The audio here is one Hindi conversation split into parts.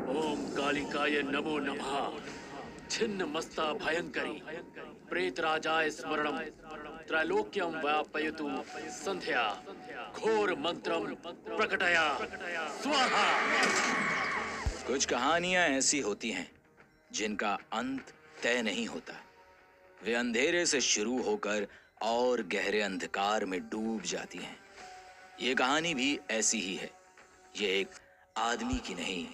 ओम कालिकाय नमो नमः। छिन्न मस्ता भयंकरी प्रेतराजाय स्मरणम त्रैलोक्यम व्यापयतु संध्या घोर मंत्रम प्रकटया स्वाहा। कुछ कहानियां ऐसी होती हैं जिनका अंत तय नहीं होता। वे अंधेरे से शुरू होकर और गहरे अंधकार में डूब जाती हैं। ये कहानी भी ऐसी ही है। ये एक आदमी की नहीं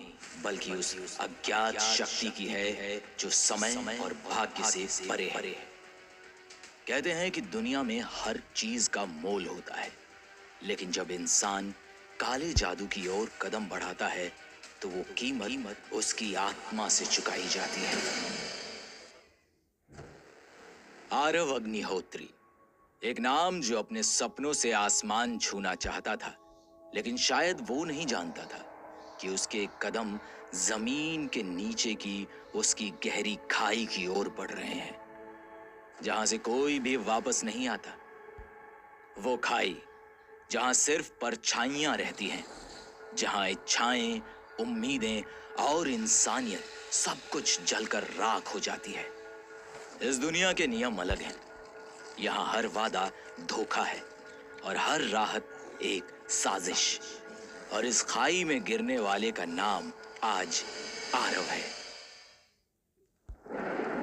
बल्कि उस अज्ञात शक्ति की है जो समय और भाग्य से परे है। कहते हैं कि दुनिया में हर चीज का मोल होता है, लेकिन जब इंसान काले जादू की ओर कदम बढ़ाता है तो वो कीमत उसकी आत्मा से चुकाई जाती है। आरव अग्निहोत्री, एक नाम जो अपने सपनों से आसमान छूना चाहता था, लेकिन शायद वो नहीं जानता था कि उसके कदम जमीन के नीचे की उसकी गहरी खाई की ओर बढ़ रहे हैं, जहां से कोई भी वापस नहीं आता। वो खाई जहां सिर्फ परछाइयां रहती हैं, जहां इच्छाएं, उम्मीदें और इंसानियत सब कुछ जलकर राख हो जाती है। इस दुनिया के नियम अलग हैं। यहाँ हर वादा धोखा है और हर राहत एक साजिश। और इस खाई में गिरने वाले का नाम आज आरव है।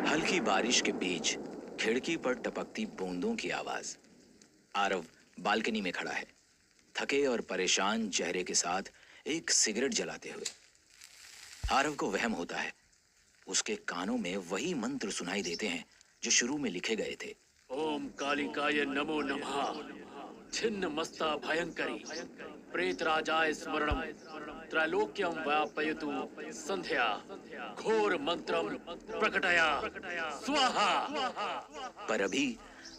हल्की बारिश के बीच खिड़की पर टपकती बूंदों की आवाज। आरव बालकनी में खड़ा है, थके और परेशान चेहरे के साथ एक सिगरेट जलाते हुए। आरव को वहम होता है। उसके कानों में वही मंत्र सुनाई देते हैं जो शुरू में लिखे गए थे। ओम कालिकाय नमो नमः। छिन्न मस्ता भयंकरी प्रेतराजाय स्मरणम त्रैलोक्यम व्यापयतु संध्या घोर मंत्रम प्रकटया स्वाहा। पर अभी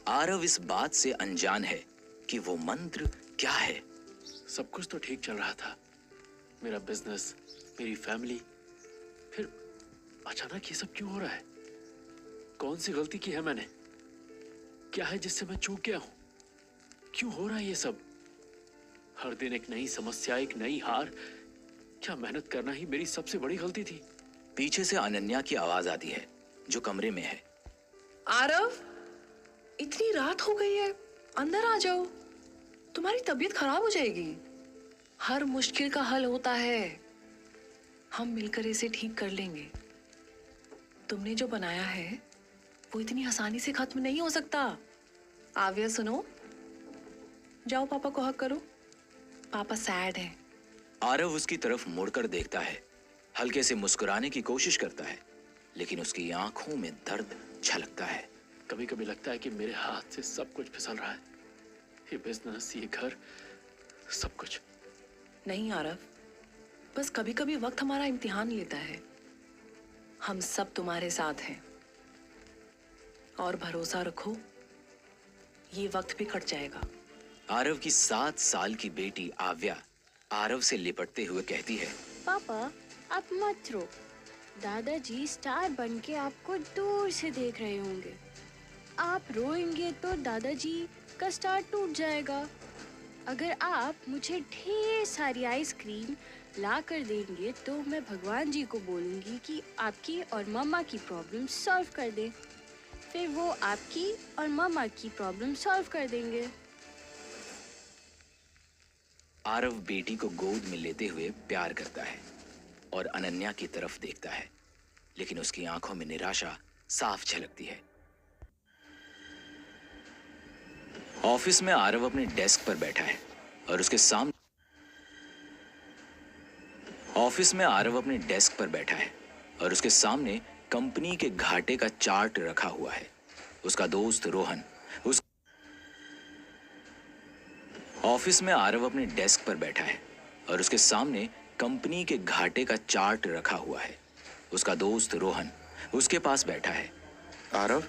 आरव इस बात से अनजान है कि वो मंत्र क्या है। सब कुछ तो ठीक चल रहा था, मेरा बिजनेस, मेरी फैमिली, फिर अचानक ये सब क्यों हो रहा है? कौन सी गलती की है मैंने? क्या है जिससे मैं चूक गया हूं? क्यों हो रहा है ये सब? हर दिन एक नई समस्या, एक नई हार। क्या मेहनत करना ही मेरी सबसे बड़ी गलती थी? पीछे से अनन्या की आवाज आती है जो कमरे में है। आरव, इतनी रात हो गई है, अंदर आ जाओ। तुम्हारी तबीयत खराब हो जाएगी। हर मुश्किल का हल होता है, हम मिलकर इसे ठीक कर लेंगे। तुमने जो बनाया है वो इतनी आसानी से खत्म नहीं हो सकता। आव्या सुनो, जाओ पापा को हक करो। पापा सैड है। आरव उसकी तरफ मुड़कर देखता है, हल्के से मुस्कुराने की कोशिश करता है, लेकिन उसकी आंखों में दर्द छलकता है। कभी कभी लगता है कि मेरे हाथ से सब कुछ फिसल रहा है, ये बिजनेस, ये घर, सब कुछ। नहीं आरव, बस कभी कभी वक्त हमारा इम्तिहान लेता है। हम सब तुम्हारे साथ हैं और भरोसा रखो, ये वक्त भी कट जाएगा। आरव की 7 साल की बेटी आव्या आरव से लिपटते हुए कहती है, पापा आप मत रो, दादाजी स्टार बन के आपको दूर से देख रहे होंगे। आप रोएंगे तो दादाजी का स्टार टूट जाएगा। अगर आप मुझे ढेर सारी आइसक्रीम ला कर देंगे तो मैं भगवान जी को बोलूँगी कि आपकी और मम्मा की प्रॉब्लम सॉल्व कर दे। फिर वो आपकी और मम्मा की प्रॉब्लम सॉल्व कर देंगे। आरव बेटी को गोद में लेते हुए प्यार करता है और अनन्या की तरफ देखता है, लेकिन उसकी आंखों में निराशा साफ झलकती है। ऑफिस में आरव अपने डेस्क पर बैठा है और उसके सामने कंपनी के घाटे का चार्ट रखा हुआ है। उसका दोस्त रोहन ऑफिस में आरव अपने डेस्क पर बैठा है और उसके सामने कंपनी के घाटे का चार्ट रखा हुआ है। उसका दोस्त रोहन उसके पास बैठा है। आरव,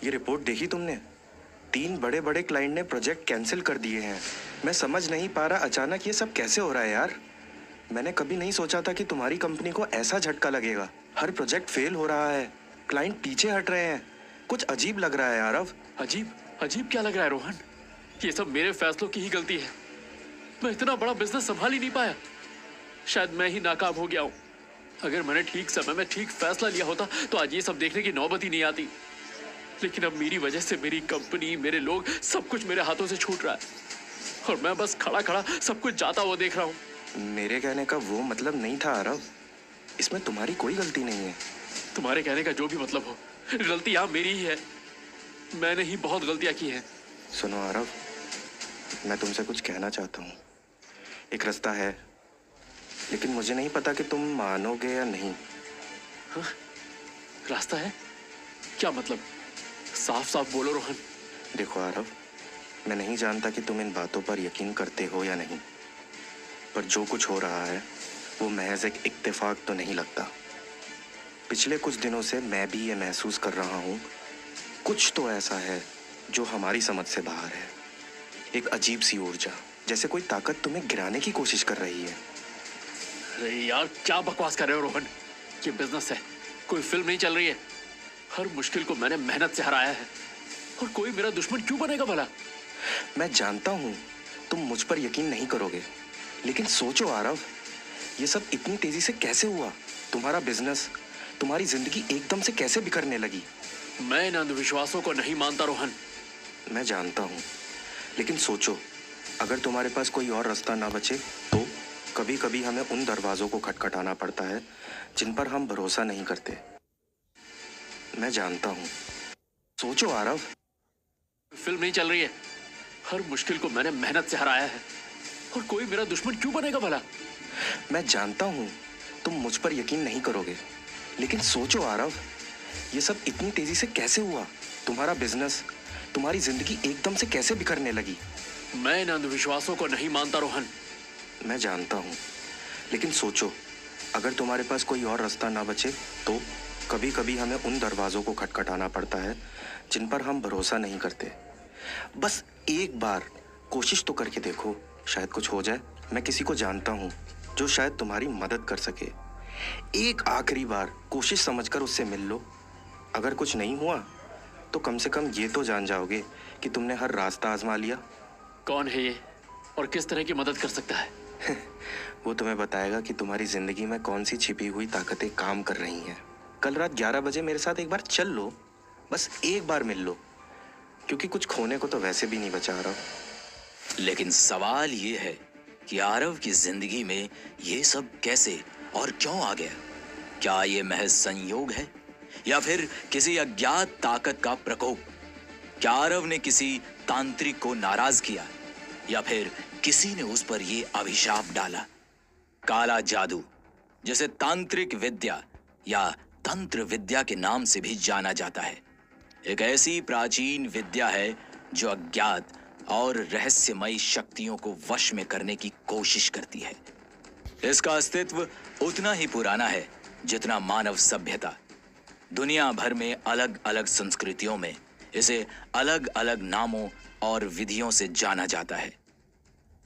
ये रिपोर्ट देखी तुमने? 3 बड़े बड़े क्लाइंट ने प्रोजेक्ट कैंसिल कर दिए हैं। मैं समझ नहीं पा रहा अचानक ये सब कैसे हो रहा है यार। मैंने कभी नहीं सोचा था कि तुम्हारी कंपनी को ऐसा झटका लगेगा। हर प्रोजेक्ट फेल हो रहा है, क्लाइंट पीछे हट रहे हैं। कुछ अजीब लग रहा है आरव। अजीब क्या लग रहा है रोहन? ये सब मेरे फैसलों की ही गलती है। मैं इतना बड़ा बिजनेस संभाल ही नहीं पाया। शायद मैं ही नाकाम हो गया हूँ। अगर मैंने ठीक समय में ठीक फैसला लिया होता तो आज ये सब देखने की नौबत ही नहीं आती। लेकिन अब मेरी वजह से मेरी कंपनी, मेरे लोग, सब कुछ मेरे हाथों से छूट रहा है और मैं बस खड़ा खड़ा सब कुछ जाता हुआ देख रहा हूँ। मेरे कहने का वो मतलब नहीं था आरव, इसमें तुम्हारी कोई गलती नहीं है। तुम्हारे कहने का जो भी मतलब हो, गलती यहाँ मेरी ही है। मैंने ही बहुत गलतियां की हैं। सुनो आरव, मैं तुमसे कुछ कहना चाहता हूँ। एक रास्ता है, लेकिन मुझे नहीं पता कि तुम मानोगे या नहीं। रास्ता है? क्या मतलब? साफ साफ बोलो रोहन। देखो आरव, मैं नहीं जानता कि तुम इन बातों पर यकीन करते हो या नहीं, पर जो कुछ हो रहा है वो महज एक इत्तेफाक तो नहीं लगता। पिछले कुछ दिनों से मैं भी ये महसूस कर रहा हूँ, कुछ तो ऐसा है जो हमारी समझ से बाहर है। एक अजीब सी ऊर्जा, जैसे कोई ताकत तुम्हें गिराने की कोशिश कर रही है। अरे यार, क्या बकवास कर रहे हो रोहन? ये बिजनेस है, कोई फिल्म नहीं चल रही है। हर मुश्किल को मैंने मेहनत से हराया है और कोई मेरा दुश्मन क्यों बनेगा भला? मैं जानता हूँ तुम मुझ पर यकीन नहीं करोगे, लेकिन सोचो आरव, ये सब इतनी तेजी से कैसे हुआ? तुम्हारा बिजनेस, तुम्हारी जिंदगी एकदम से कैसे बिखरने लगी? मैं इन अंधविश्वासों को नहीं मानता रोहन। मैं जानता हूँ, लेकिन सोचो, अगर तुम्हारे पास कोई और रास्ता ना बचे तो? कभी कभी हमें उन दरवाजों को खटखटाना पड़ता है जिन पर हम भरोसा नहीं करते। मैं जानता हूँ, सोचो आरव। फिल्म नहीं चल रही है, हर मुश्किल को मैंने मेहनत से हराया है और कोई मेरा दुश्मन क्यों बनेगा भला? मैं जानता हूँ तुम मुझ पर यकीन नहीं करोगे, लेकिन सोचो आरव, ये सब इतनी तेजी से कैसे हुआ? तुम्हारा बिजनेस, तुम्हारी जिंदगी एकदम से कैसे बिखरने लगी? मैं इन अंधविश्वासों को नहीं मानता रोहन। मैं जानता हूँ, लेकिन सोचो, अगर तुम्हारे पास कोई और रास्ता ना बचे तो? कभी कभी हमें उन दरवाजों को खटखटाना पड़ता है जिन पर हम भरोसा नहीं करते। बस एक बार कोशिश तो करके देखो, शायद कुछ हो जाए। मैं किसी को जानता हूँ जो शायद तुम्हारी मदद कर सके। एक आखिरी बार कोशिश समझकर उससे मिल लो। अगर कुछ नहीं हुआ तो कम से कम ये तो जान जाओगे कि तुमने हर रास्ता आजमा लिया। कौन है ये और किस तरह की मदद कर सकता है? वो तुम्हें बताएगा कि तुम्हारी जिंदगी में कौन सी छिपी हुई ताकतें काम कर रही हैं। कल रात 11 बजे मेरे साथ एक बार चल लो, बस एक बार मिल लो, क्योंकि कुछ खोने को तो वैसे भी नहीं बचा रहा। लेकिन सवाल ये है कि आरव की जिंदगी में ये सब कैसे और क्यों आ गया? क्या ये महज संयोग है या फिर किसी अज्ञात ताकत का प्रकोप? क्या आरव ने किसी तांत्रिक को नाराज किया या फिर किसी ने उस पर ये अभिशाप डाला? काला जादू, जिसे तांत्रिक विद्या या तंत्र विद्या के नाम से भी जाना जाता है, एक ऐसी प्राचीन विद्या है जो अज्ञात और रहस्यमयी शक्तियों को वश में करने की कोशिश करती है। इसका अस्तित्व उतना ही पुराना है जितना मानव सभ्यता। दुनिया भर में अलग अलग संस्कृतियों में इसे अलग अलग नामों और विधियों से जाना जाता है।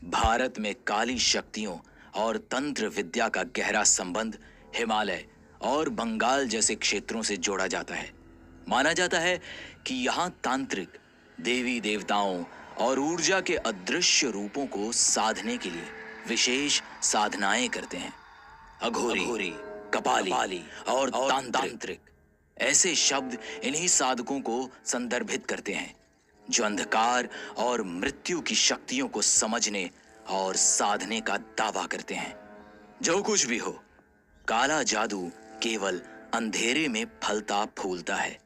भारत में काली शक्तियों और तंत्र विद्या का गहरा संबंध हिमालय और बंगाल जैसे क्षेत्रों से जोड़ा जाता है। माना जाता है कि यहाँ तांत्रिक देवी देवताओं और ऊर्जा के अदृश्य रूपों को साधने के लिए विशेष साधनाएं करते हैं। अघोरी, कपाली और तांत्रिक, ऐसे शब्द इन्हीं साधकों को संदर्भित करते हैं जो अंधकार और मृत्यु की शक्तियों को समझने और साधने का दावा करते हैं। जो कुछ भी हो, काला जादू केवल अंधेरे में फलता फूलता है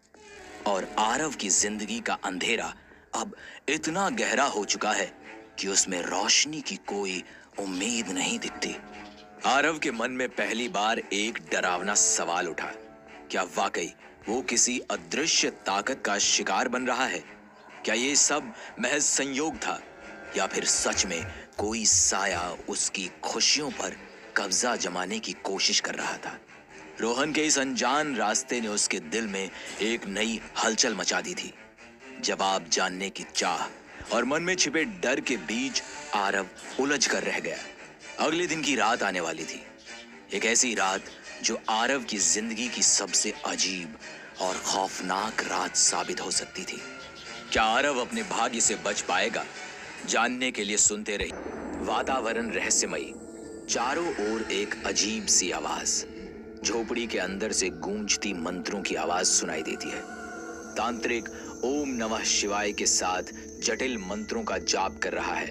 और आरव की जिंदगी का अंधेरा अब इतना गहरा हो चुका है कि उसमें रोशनी की कोई उम्मीद नहीं दिखती। आरव के मन में पहली बार एक डरावना सवाल उठा। क्या वाकई वो किसी अदृश्य ताकत का शिकार बन रहा है? क्या ये सब महज संयोग था या फिर सच में कोई साया उसकी खुशियों पर कब्जा जमाने की कोशिश कर रहा था? रोहन के इस अनजान रास्ते ने उसके दिल में एक नई हलचल मचा दी थी। जवाब जानने की चाह और मन में छिपे डर के बीच आरव उलझ कर रह गया। अगले दिन की रात आने वाली थी, एक ऐसी रात जो आरव की जिंदगी की सबसे अजीब और खौफनाक रात साबित हो सकती थी। क्या आरव अपने भाग्य से बच पाएगा? जानने के लिए सुनते रहिए। वातावरण रहस्यमयी, चारों ओर एक अजीब सी आवाज, झोपड़ी के अंदर से गूंजती मंत्रों की आवाज सुनाई देती है। तांत्रिक ओम नमः शिवाय के साथ जटिल मंत्रों का जाप कर रहा है।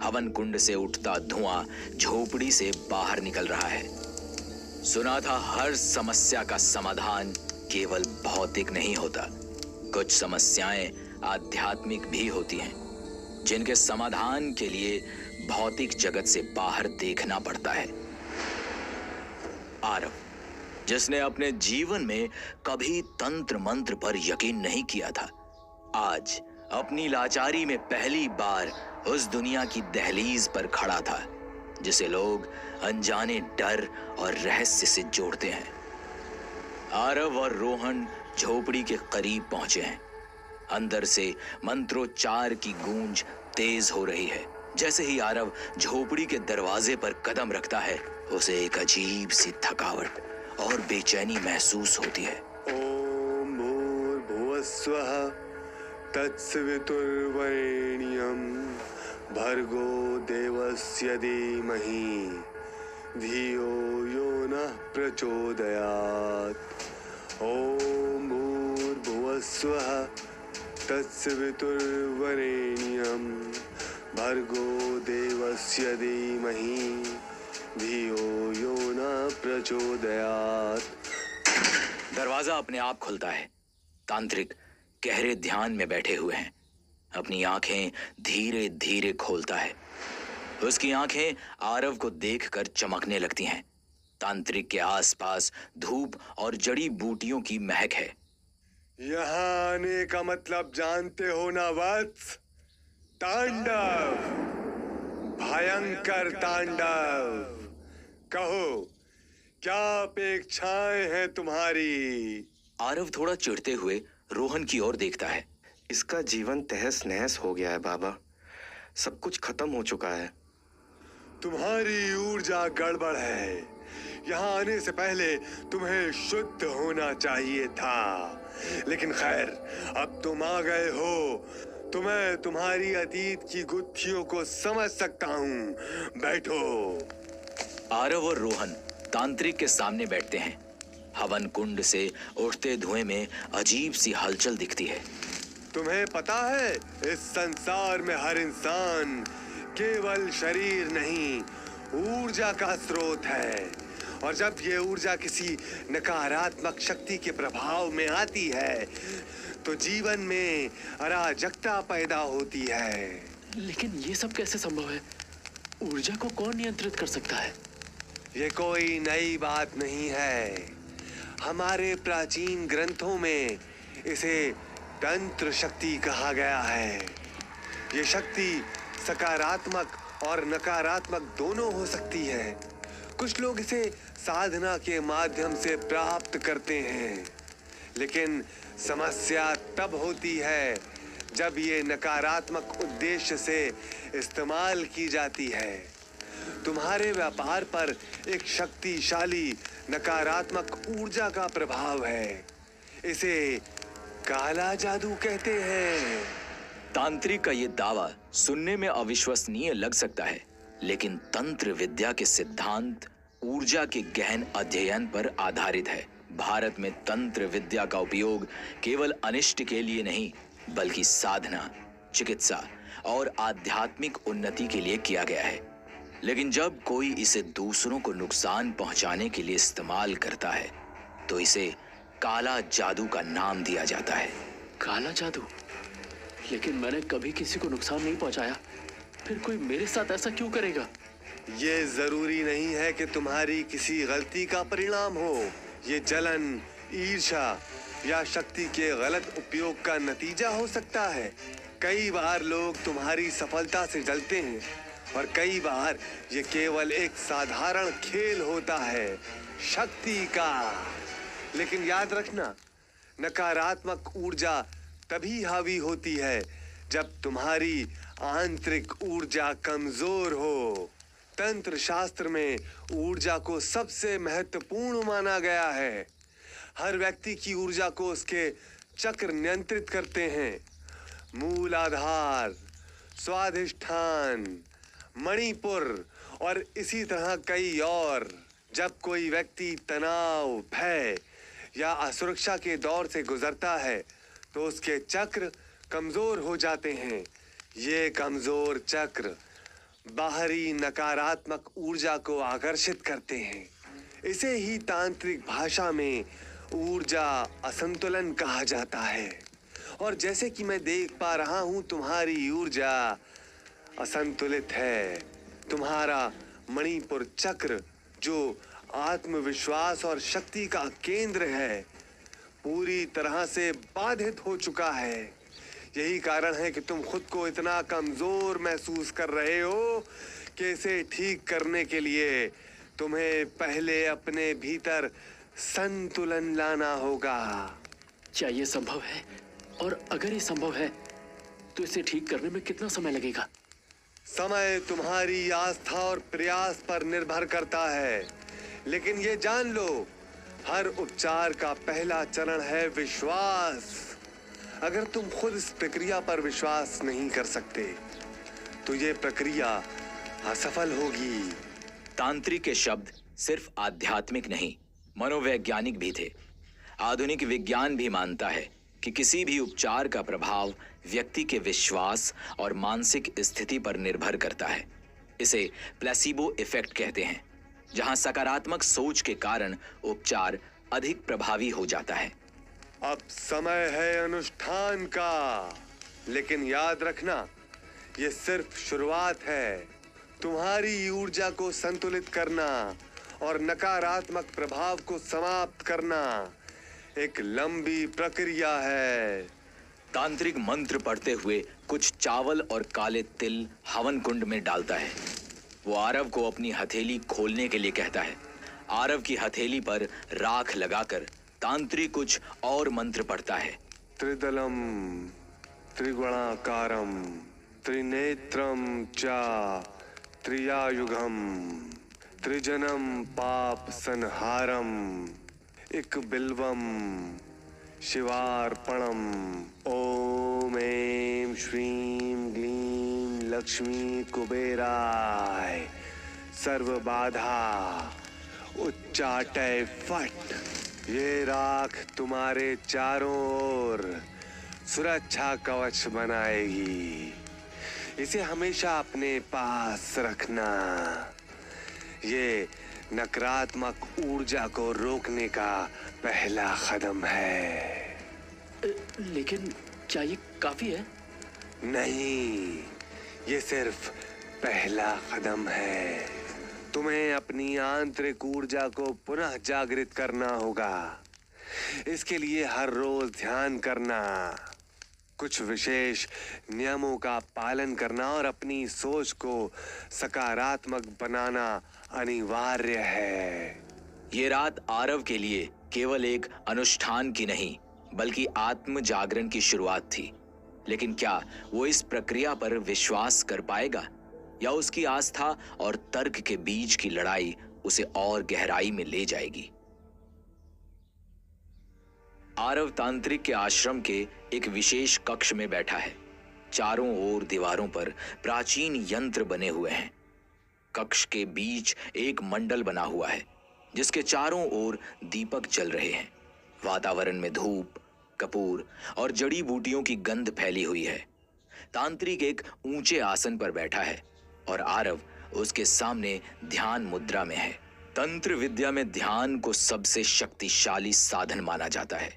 हवन कुंड से उठता धुआं झोपड़ी से बाहर निकल रहा है। सुना था हर समस्या का समाधान केवल भौतिक नहीं होता, कुछ समस्याएं आध्यात्मिक भी होती हैं, जिनके समाधान के लिए भौतिक जगत से बाहर देखना पड़ता है। आरव, जिसने अपने जीवन में कभी तंत्र मंत्र पर यकीन नहीं किया था, आज अपनी लाचारी में पहली बार उस दुनिया की दहलीज पर खड़ा था जिसे लोग अनजाने डर और रहस्य से जोड़ते हैं। आरव और रोहन झोपड़ी के करीब पहुंचे हैं। अंदर से मंत्रोच्चार की गूंज तेज हो रही है। जैसे ही आरव झोपड़ी के दरवाजे पर कदम रखता है, उसे एक अजीब सी थकावट और बेचैनी महसूस होती है। ओम भूर्भुवः स्वः तत्सवितुर्वरेण्यं भर्गो देवस्य धीमहि धियो यो नः प्रचोदयात्। ओम भूर्भुवः स्वः तत्सवितुर्वरेण्यं भर्गो देवस्य धीमहि धियो यो नः प्रचोदयात्। दरवाजा अपने आप खुलता है। तांत्रिक गहरे ध्यान में बैठे हुए हैं। अपनी आंखें धीरे धीरे खोलता है। उसकी आंखें आरव को देखकर चमकने लगती हैं। तांत्रिक के आसपास धूप और जड़ी बूटियों की महक है। यहाँ आने का मतलब जानते हो ना वत्स? तांडव, भयंकर तांडव। कहो, क्या अपेक्षाएं हैं तुम्हारी? आरव थोड़ा चिढ़ते हुए रोहन की ओर देखता है। इसका जीवन तहस नहस हो गया है बाबा, सब कुछ खत्म हो चुका है। तुम्हारी ऊर्जा गड़बड़ है। यहाँ आने से पहले तुम्हें शुद्ध होना चाहिए था, लेकिन खैर, अब तुम आ गए हो तो मैं तुम्हारी अतीत की गुत्थियों को समझ सकता हूँ। बैठो। आरव और रोहन तांत्रिक के सामने बैठते हैं। हवन कुंड से उठते धुएं में अजीब सी हलचल दिखती है। तुम्हें पता है, इस संसार में हर इंसान केवल शरीर नहीं, ऊर्जा का स्रोत है। और जब ये ऊर्जा किसी नकारात्मक शक्ति के प्रभाव में आती है तो जीवन में अराजकता पैदा होती है। लेकिन ये सब कैसे संभव है? ऊर्जा को कौन नियंत्रित कर सकता है? ये कोई नई बात नहीं है। हमारे प्राचीन ग्रंथों में इसे तंत्र शक्ति कहा गया है। ये शक्ति सकारात्मक और नकारात्मक दोनों हो सकती है। कुछ लोग इसे साधना के माध्यम से प्राप्त करते हैं, लेकिन समस्या तब होती है जब ये नकारात्मक उद्देश्य से इस्तेमाल की जाती है। तुम्हारे व्यापार पर एक शक्तिशाली नकारात्मक ऊर्जा का प्रभाव है। इसे काला जादू कहते हैं। तांत्रिक का ये दावा सुनने में अविश्वसनीय लग सकता है, लेकिन तंत्र विद्या के सिद्धांत ऊर्जा के गहन अध्ययन पर आधारित है। भारत में तंत्र विद्या का उपयोग केवल अनिष्ट के लिए नहीं, बल्कि साधना, चिकित्सा और आध्यात्मिक उन्नति के लिए किया गया है। लेकिन जब कोई इसे दूसरों को नुकसान पहुंचाने के लिए इस्तेमाल करता है, तो इसे काला जादू का नाम दिया जाता है। काला जादू? लेकिन मैंने कभी किसी को नुकसान नहीं पहुंचाया, फिर कोई मेरे साथ ऐसा क्यों करेगा? ये जरूरी नहीं है कि तुम्हारी किसी गलती का परिणाम हो। ये जलन, ईर्ष्या या शक्ति के गलत उपयोग का नतीजा हो सकता है। कई बार लोग तुम्हारी सफलता से जलते हैं और कई बार ये केवल एक साधारण खेल होता है, शक्ति का। लेकिन याद रखना, नकारात्मक ऊर्जा तभी हावी होती है जब तुम्हारी आंतरिक ऊर्जा कमजोर हो। तंत्र शास्त्र में ऊर्जा को सबसे महत्वपूर्ण माना गया है। हर व्यक्ति की ऊर्जा को उसके चक्र नियंत्रित करते हैं। मूल आधार, स्वाधिष्ठान, मणिपुर और इसी तरह कई और। जब कोई व्यक्ति तनाव, भय या असुरक्षा के दौर से गुजरता है तो उसके चक्र कमजोर हो जाते हैं। ये कमजोर चक्र बाहरी नकारात्मक ऊर्जा को आकर्षित करते हैं। इसे ही तांत्रिक भाषा में ऊर्जा असंतुलन कहा जाता है। और जैसे कि मैं देख पा रहा हूं, तुम्हारी ऊर्जा असंतुलित है। तुम्हारा मणिपुर चक्र, जो आत्मविश्वास और शक्ति का केंद्र है, पूरी तरह से बाधित हो चुका है। यही कारण है कि तुम खुद को इतना कमजोर महसूस कर रहे हो कि इसे ठीक करने के लिए तुम्हें पहले अपने भीतर संतुलन लाना होगा। क्या ये संभव है? और अगर ये संभव है तो इसे ठीक करने में कितना समय लगेगा? समय तुम्हारी आस्था और प्रयास पर निर्भर करता है, लेकिन ये जान लो, हर उपचार का पहला चरण है विश्वास। अगर तुम खुद इस प्रक्रिया पर विश्वास नहीं कर सकते तो ये प्रक्रिया असफल होगी। तांत्रिक के शब्द सिर्फ आध्यात्मिक नहीं, मनोवैज्ञानिक भी थे। आधुनिक विज्ञान भी मानता है कि किसी भी उपचार का प्रभाव व्यक्ति के विश्वास और मानसिक स्थिति पर निर्भर करता है। इसे प्लेसिबो इफेक्ट कहते हैं, जहां सकारात्मक सोच के कारण उपचार अधिक प्रभावी हो जाता है। अब समय है अनुष्ठान का, लेकिन याद रखना, ये सिर्फ शुरुआत है। तुम्हारी ऊर्जा को संतुलित करना और नकारात्मक प्रभाव को समाप्त करना एक लंबी प्रक्रिया है। तांत्रिक मंत्र पढ़ते हुए कुछ चावल और काले तिल हवन कुंड में डालता है। वो आरव को अपनी हथेली खोलने के लिए कहता है। आरव की हथेली पर राख लगाकर तांत्रिक कुछ और मंत्र पढ़ता है। त्रिदलम त्रिगुणाकारम त्रिनेत्रम चा त्रियायुगम त्रिजनम पाप संहारम इक बिल्वम शिवार्पणम ओम ऐं श्रीं ग्लीं लक्ष्मी कुबेराय सर्व बाधा उच्चाटय फट। ये राख तुम्हारे चारों ओर सुरक्षा कवच बनाएगी। इसे हमेशा अपने पास रखना। ये नकारात्मक ऊर्जा को रोकने का पहला कदम है। लेकिन क्या ये काफी है? नहीं, ये सिर्फ पहला कदम है। तुम्हें अपनी आंतरिक ऊर्जा को पुनः जागृत करना होगा। इसके लिए हर रोज ध्यान करना, कुछ विशेष नियमों का पालन करना और अपनी सोच को सकारात्मक बनाना अनिवार्य है। ये रात आरव के लिए केवल एक अनुष्ठान की नहीं, बल्कि आत्म जागरण की शुरुआत थी। लेकिन क्या वो इस प्रक्रिया पर विश्वास कर पाएगा, या उसकी आस्था और तर्क के बीच की लड़ाई उसे और गहराई में ले जाएगी? आरव तांत्रिक के आश्रम के एक विशेष कक्ष में बैठा है। चारों ओर दीवारों पर प्राचीन यंत्र बने हुए हैं। कक्ष के बीच एक मंडल बना हुआ है, जिसके चारों ओर दीपक जल रहे हैं। वातावरण में धूप, कपूर और जड़ी बूटियों की गंध फैली हुई है। तांत्रिक एक ऊंचे आसन पर बैठा है और आरव उसके सामने ध्यान मुद्रा में है। तंत्र विद्या में ध्यान को सबसे शक्तिशाली साधन माना जाता है।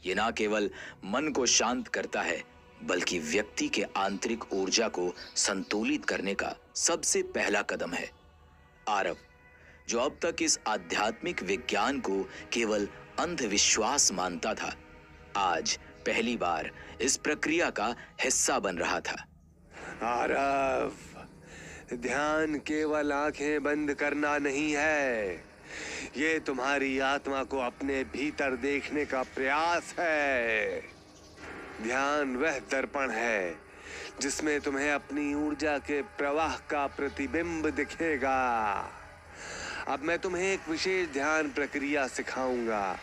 ये न केवल मन को शांत करता है, बल्कि व्यक्ति के आंतरिक ऊर्जा को संतुलित करने का सबसे पहला कदम है। आरव, जो अब तक इस आध्यात्मिक विज्ञान को केवल अंधविश्वास मानता था, आज पहली बार इस प्रक्रिया का हिस्सा बन रहा था। आरव, ध्यान केवल आंखें बंद करना नहीं है, ये तुम्हारी आत्मा को अपने भीतर देखने का प्रयास है। ध्यान वह दर्पण है जिसमें तुम्हें अपनी ऊर्जा के प्रवाह का प्रतिबिंब दिखेगा। अब मैं तुम्हें एक विशेष ध्यान प्रक्रिया सिखाऊंगा।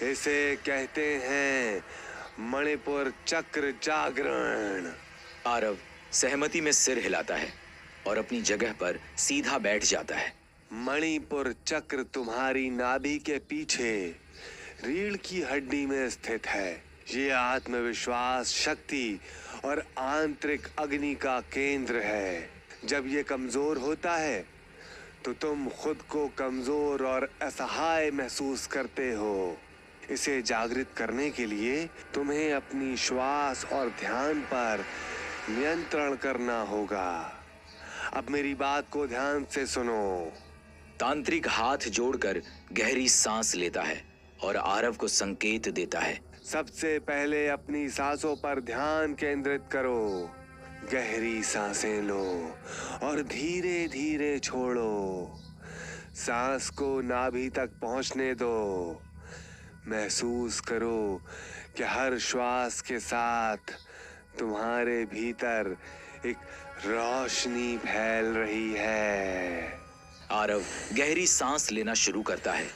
इसे कहते हैं मणिपुर चक्र जागरण। आरव सहमति में सिर हिलाता है और अपनी जगह पर सीधा बैठ जाता है। मणिपुर चक्र तुम्हारी नाभि के पीछे रीढ़ की हड्डी में स्थित है। ये आत्मविश्वास, शक्ति और आंतरिक अग्नि का केंद्र है। जब ये कमजोर होता है तो तुम खुद को कमजोर और असहाय महसूस करते हो। इसे जागृत करने के लिए तुम्हें अपनी श्वास और ध्यान पर नियंत्रण करना होगा। अब मेरी बात को ध्यान से सुनो। तांत्रिक हाथ जोड़कर गहरी सांस लेता है और आरव को संकेत देता है। सबसे पहले अपनी सांसों पर ध्यान केंद्रित करो। गहरी सांसें लो और धीरे धीरे छोड़ो। सांस को नाभि तक पहुंचने दो। महसूस करो कि हर श्वास के साथ तुम्हारे भीतर एक रोशनी फैल रही है। आरव गहरी सांस लेना शुरू करता है।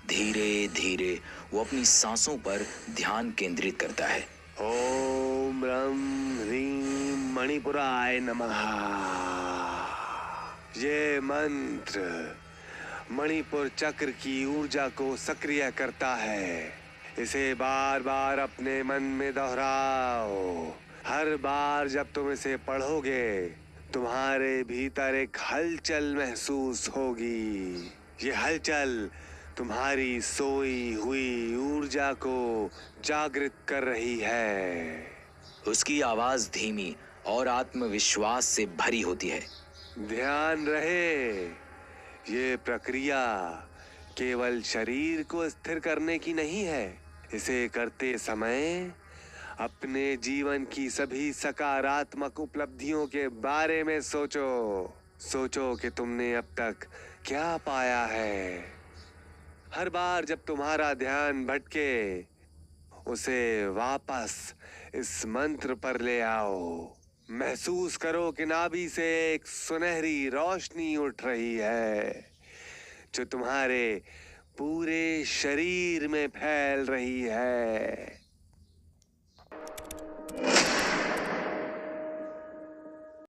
धीरे धीरे वो अपनी सांसों पर ध्यान केंद्रित करता है। ओम रम ह्रीम मणिपुराय नमः। ये मंत्र मणिपुर चक्र की ऊर्जा को सक्रिय करता है। इसे बार बार अपने मन में दोहराओ। हर बार जब तुम इसे पढ़ोगे तुम्हारे भीतर एक हलचल महसूस होगी। ये हलचल तुम्हारी सोई हुई ऊर्जा को जागृत कर रही है। उसकी आवाज धीमी और आत्मविश्वास से भरी होती है। ध्यान रहे, ये प्रक्रिया केवल शरीर को स्थिर करने की नहीं है। इसे करते समय अपने जीवन की सभी सकारात्मक उपलब्धियों के बारे में सोचो। सोचो कि तुमने अब तक क्या पाया है। हर बार जब तुम्हारा ध्यान भटके उसे वापस इस मंत्र पर ले आओ। महसूस करो कि नाभि से एक सुनहरी रोशनी उठ रही है जो तुम्हारे पूरे शरीर में फैल रही है।